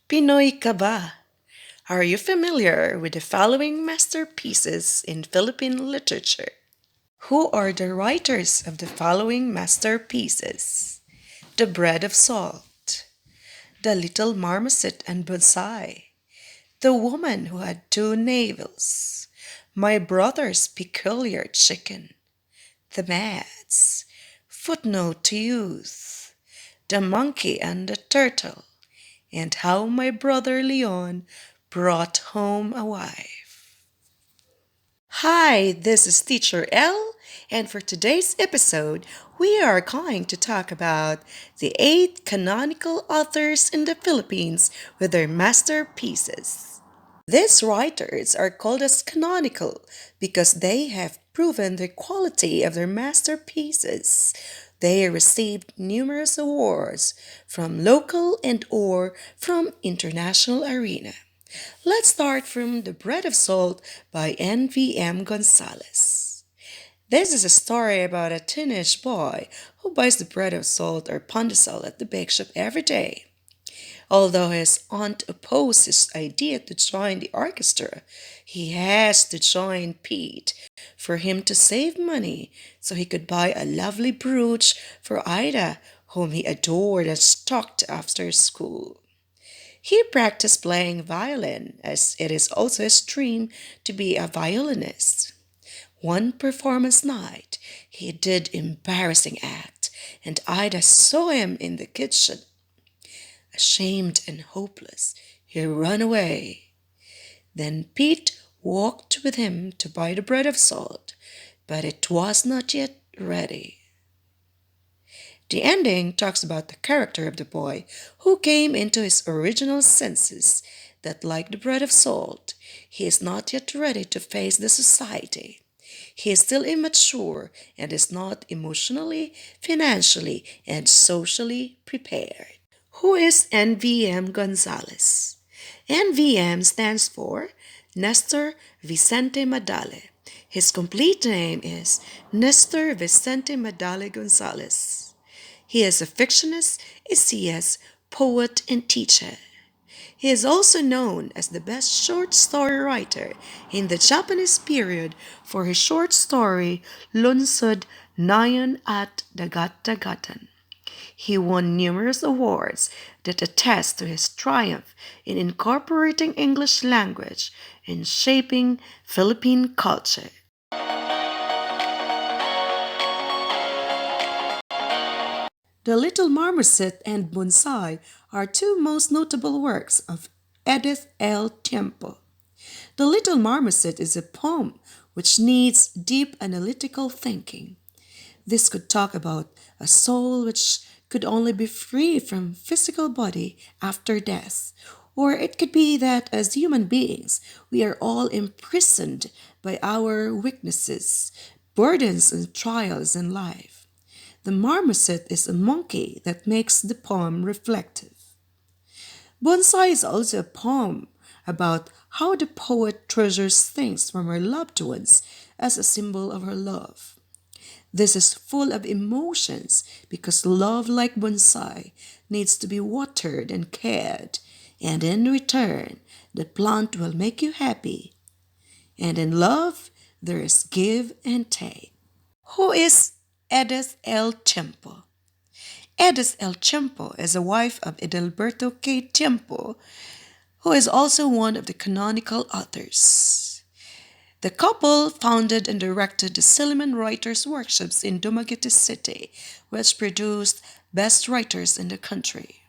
Pinoy ka ba? Are you familiar with the following masterpieces in Philippine literature? Who are the writers of the following masterpieces? The Bread of Salt, The Little Marmoset and Bonsai, The Woman Who Had Two Navels, My Brother's Peculiar Chicken, The Mads, Footnote to Youth, The Monkey and the Turtle, and How My Brother Leon Brought Home a Wife. Hi, this is Teacher L, and for today's episode, we are going to talk about the 8 canonical authors in the Philippines with their masterpieces. These writers are called as canonical because they have proven the quality of their masterpieces. They received numerous awards from local and or from international arena. Let's start from The Bread of Salt by N.V.M Gonzales. This is a story about a teenage boy who buys the bread of salt or pandesal at the bake shop every day. Although his aunt opposed his idea to join the orchestra, he has to join Pete for him to save money so he could buy a lovely brooch for Ida, whom he adored and stalked after school. He practiced playing violin, as it is also his dream to be a violinist. One performance night, he did embarrassing act, and Ida saw him in the kitchen. Ashamed and hopeless, he ran away. Then Pete walked with him to buy the bread of salt, but it was not yet ready. The ending talks about the character of the boy who came into his original senses that, like the bread of salt, he is not yet ready to face the society. He is still immature and is not emotionally, financially, and socially prepared. Who is N.V.M Gonzales? N.V.M stands for Nestor Vicente Madale. His complete name is Nestor Vicente Madale Gonzales. He is a fictionist, essayist, poet, and teacher. He is also known as the best short story writer in the Japanese period for his short story Lunsod Nayon at Dagat-Dagatan. He won numerous awards that attest to his triumph in incorporating English language in shaping Philippine culture. The Little Marmoset and Bonsai are two most notable works of Edith L. Tiempo. The Little Marmoset is a poem which needs deep analytical thinking. This could talk about a soul which could only be free from physical body after death. Or it could be that as human beings, we are all imprisoned by our weaknesses, burdens, and trials in life. The marmoset is a monkey that makes the poem reflective. Bonsai is also a poem about how the poet treasures things from her loved ones as a symbol of her love. This is full of emotions because love, like bonsai, needs to be watered and cared, and in return, the plant will make you happy. And in love, there is give and take. Who is Edith L. Tiempo? Edith L. Tiempo is a wife of Edilberto K. Tiempo, who is also one of the canonical authors. The couple founded and directed the Silliman Writers' Workshops in Dumaguete City, which produced best writers in the country.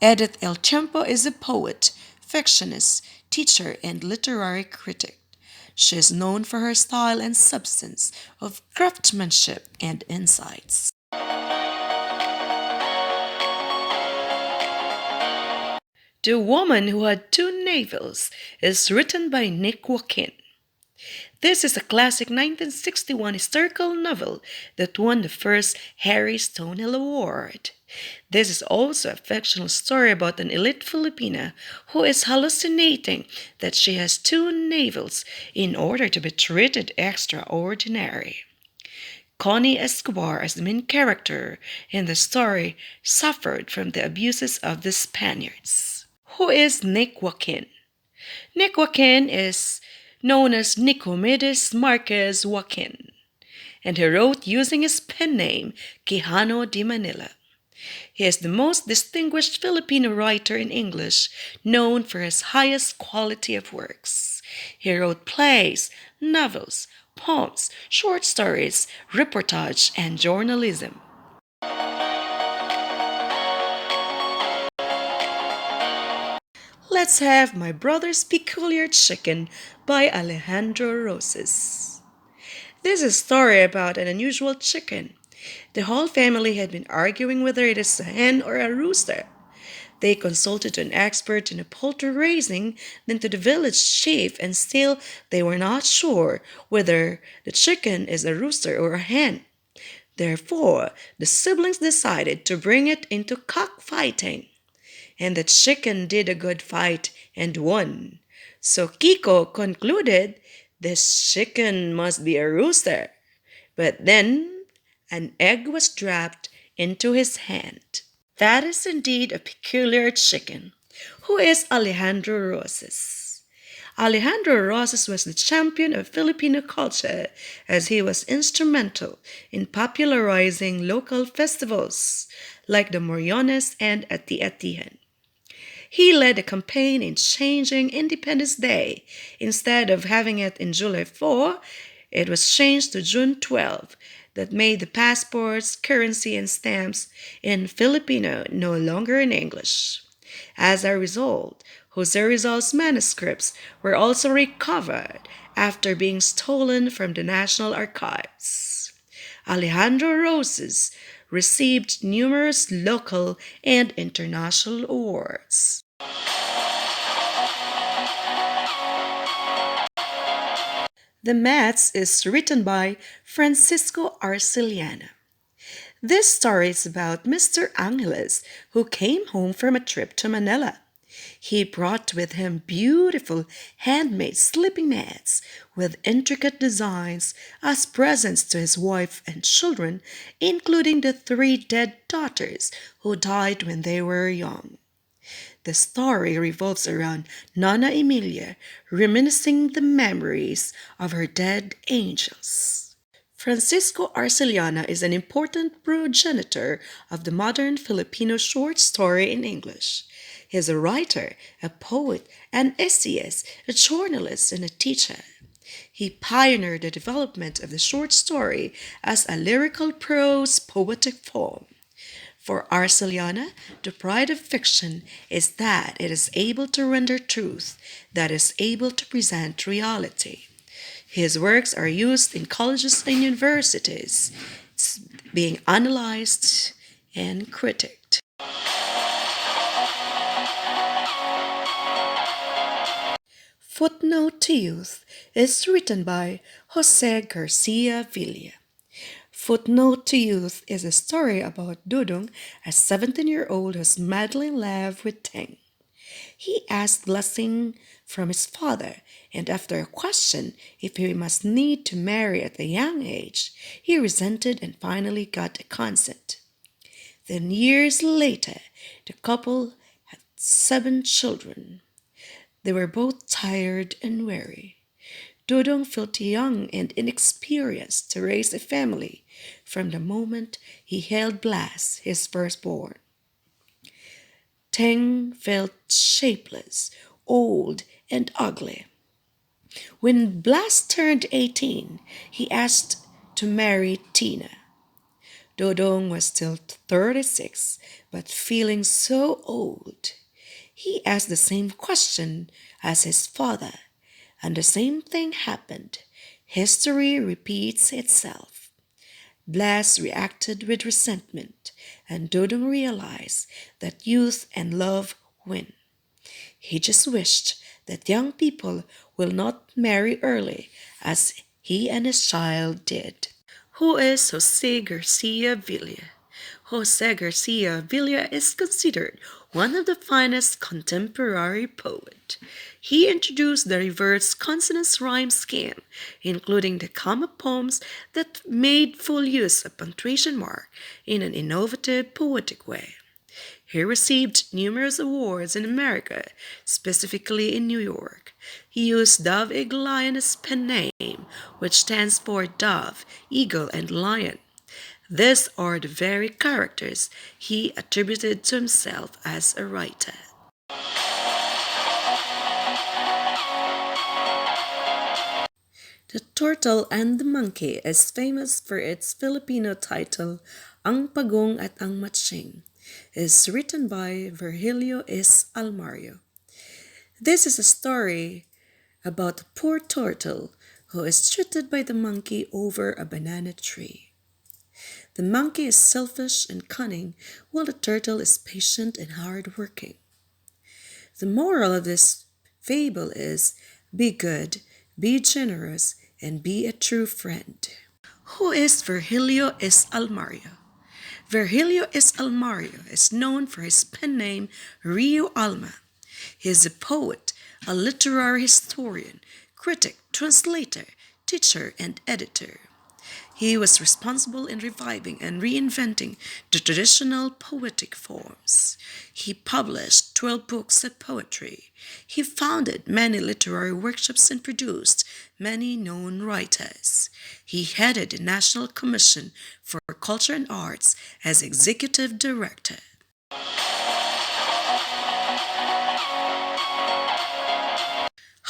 Edith L. Tiempo is a poet, fictionist, teacher, and literary critic. She is known for her style and substance of craftsmanship and insights. The Woman Who Had Two Navels is written by Nick Joaquin. This is a classic 1961 historical novel that won the first Harry Stonehill Award. This is also a fictional story about an elite Filipina who is hallucinating that she has two navels in order to be treated extraordinary. Connie Escobar, as the main character in the story, suffered from the abuses of the Spaniards. Who is Nick Joaquin? Nick Joaquin is known as Nicomedes Marquez Joaquin, and he wrote using his pen name Quijano de Manila. He is the most distinguished Filipino writer in English, known for his highest quality of works. He wrote plays, novels, poems, short stories, reportage, and journalism. Let's have My Brother's Peculiar Chicken by Alejandro Roces. This is a story about an unusual chicken. The whole family had been arguing whether it is a hen or a rooster. They consulted an expert in poultry raising, then to the village chief, and still they were not sure whether the chicken is a rooster or a hen. Therefore, the siblings decided to bring it into cockfighting. And the chicken did a good fight and won. So Kiko concluded this chicken must be a rooster. But then an egg was dropped into his hand. That is indeed a peculiar chicken. Who is Alejandro Roces? Alejandro Roces was the champion of Filipino culture as he was instrumental in popularizing local festivals like the Moriones and Ati-Atihan. He led a campaign in changing Independence Day. Instead of having it in July 4, it was changed to June 12. That made the passports, currency, and stamps in Filipino no longer in English. As a result, Jose Rizal's manuscripts were also recovered after being stolen from the National Archives. Alejandro Roces received numerous local and international awards. The Mats is written by Francisco Arceliana. This story is about Mr. Angeles, who came home from a trip to Manila. He brought with him beautiful handmade sleeping mats with intricate designs as presents to his wife and children, including the three dead daughters who died when they were young. The story revolves around Nana Emilia reminiscing the memories of her dead angels. Francisco Arceliana is an important progenitor of the modern Filipino short story in English. He is a writer, a poet, an essayist, a journalist, and a teacher. He pioneered the development of the short story as a lyrical prose poetic form. For Arceliana, the pride of fiction is that it is able to render truth, that is able to present reality. His works are used in colleges and universities, being analyzed and critiqued. Footnote to Youth is written by Jose Garcia Villa. Footnote to Youth is a story about Dudong, a 17-year-old who's madly in love with Teng. He asked blessing from his father, and after a question if he must need to marry at a young age, he resented and finally got a consent. Then years later, the couple had 7 children. They were both tired and weary. Dodong felt young and inexperienced to raise a family from the moment he held Blas, his firstborn. Teng felt shapeless, old, and ugly. When Blas turned 18, he asked to marry Tina. Dodong was still 36, but feeling so old. He asked the same question as his father, and the same thing happened. History repeats itself. Blas reacted with resentment, and Dodong realized that youth and love win. He just wished that young people will not marry early as he and his child did. Who is Jose Garcia Villa? Jose Garcia Villa is considered one of the finest contemporary poets. He introduced the reverse consonance rhyme scheme, including the comma poems that made full use of punctuation mark in an innovative poetic way. He received numerous awards in America, specifically in New York. He used Dove Eagle Lion as pen name, which stands for Dove, Eagle, and Lion. These are the very characters he attributed to himself as a writer. The Turtle and the Monkey is famous for its Filipino title, Ang Pagong at ang Matching. It is written by Virgilio is Almario. This is a story about a poor turtle who is treated by the monkey over a banana tree. The monkey is selfish and cunning, while the turtle is patient and hardworking. The moral of this fable is be good, be generous, and be a true friend. Who is Virgilio is Almario? Virgilio is Almario is known for his pen name Rio Alma. He is a poet, a literary historian, critic, translator, teacher, and editor. He was responsible in reviving and reinventing the traditional poetic forms. He published 12 books of poetry. He founded many literary workshops and produced many known writers. He headed the National Commission for Culture and Arts as executive director.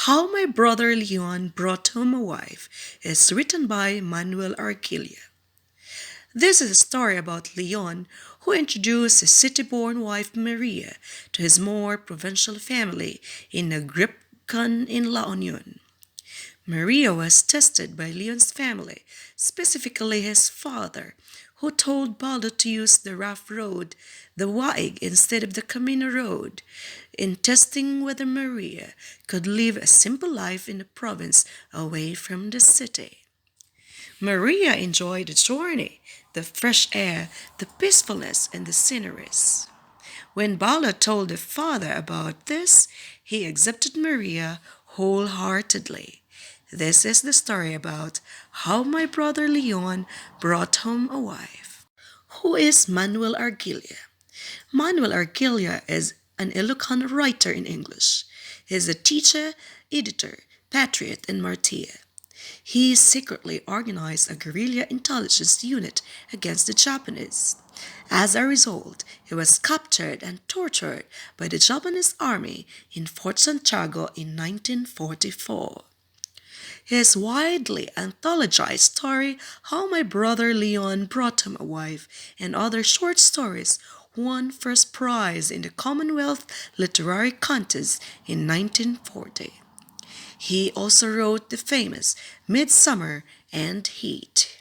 How My Brother Leon Brought Home a Wife is written by Manuel Arquilla. This is a story about Leon who introduced his city-born wife Maria to his more provincial family in Agripcan in La Union. Maria was tested by Leon's family, specifically his father, who told Baldo to use the rough road, the Waig, instead of the Camino road, in testing whether Maria could live a simple life in the province away from the city. Maria enjoyed the journey, the fresh air, the peacefulness, and the sceneries. When Baldo told the father about this, he accepted Maria wholeheartedly. This is the story about how my brother Leon brought home a wife. Who is Manuel Arquilla? Manuel Arquilla is an Ilocano writer in English. He is a teacher, editor, patriot, and martyr. He secretly organized a guerrilla intelligence unit against the Japanese. As a result, he was captured and tortured by the Japanese army in Fort Santiago in 1944. His widely anthologized story, How My Brother Leon Brought Home a Wife, and other short stories won first prize in the Commonwealth Literary Contest in 1940. He also wrote the famous Midsummer and Heat.